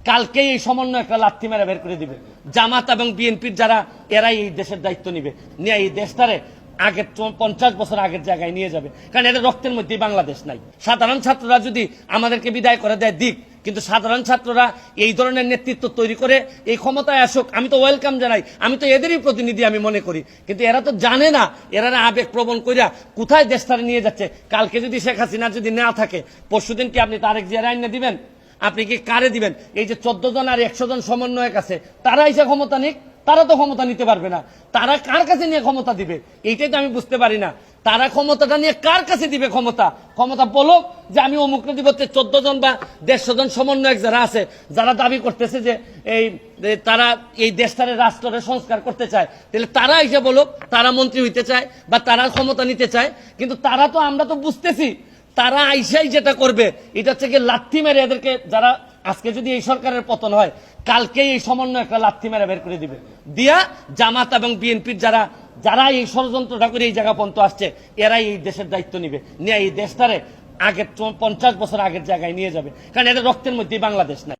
কালকেই এই সমন্বয় একটা লাথি মেরে বের করে দিবে। জামাত এবং বিএনপির যারা, এরাই এই দেশের দায়িত্ব নিবে, নিয়ে এই দেশটারে আগের 50 বছর আগের জায়গায় নিয়ে যাবে। কারণ এদের রক্তের মধ্যেই বাংলাদেশ নাই। সাধারণ ছাত্ররা যদি আমাদেরকে বিদায় করে দেয় দিক, কিন্তু সাধারণ ছাত্ররা এই ধরনের নেতৃত্ব তৈরি করে এই ক্ষমতায় আসুক, আমি তো ওয়েলকাম জানাই, আমি তো এদেরই প্রতিনিধি আমি মনে করি। কিন্তু এরা তো জানে না, এরা আবেগ প্রবণ কইরা কোথায় দেশটারে নিয়ে যাচ্ছে। কালকে যদি শেখ হাসিনা যদি না থাকে, পরশুদিন কি আপনি তারেক জিয়ার আইন দিবেন? আপনি কি কারে দিবেন? এই যে 14 জন আর 100 জন সমন্বয়ক আছে, তারা এসে ক্ষমতা নিক, তারা তো ক্ষমতা নিতে পারবে না। তারা কার কাছে নিয়ে ক্ষমতা দিবে এইটাই তো আমি বুঝতে পারি না। তারা ক্ষমতাটা নিয়ে কার কাছে দিবে? ক্ষমতা বলুক যে আমি অমুক দিব। 14 জন বা 150 জন সমন্বয়ক যারা আছে, যারা দাবি করতেছে যে এই তারা এই দেশটারে রাষ্ট্রের সংস্কার করতে চায়, তাহলে তারা এসে বলুক তারা মন্ত্রী হইতে চায় বা তারা ক্ষমতা নিতে চায়। কিন্তু তারা তো, আমরা তো বুঝতেছি তারা আইসাই যেটা করবে এটা হচ্ছে কি লাথি মেরে এদেরকে, যারা আজকে যদি এই সরকারের পতন হয়, কালকেই এই সমন্বয় একটা লাথি মেরে বের করে দিবে। দিয়া জামাত এবং বিএনপির যারা এই ষড়যন্ত্রটা করে এই জায়গা পর্যন্ত আসছে, এরাই এই দেশের দায়িত্ব নিবে, নিয়ে এই দেশটারে আগের 50 বছর আগের জায়গায় নিয়ে যাবে। কারণ এদের রক্তের মধ্যেই বাংলাদেশ নাই।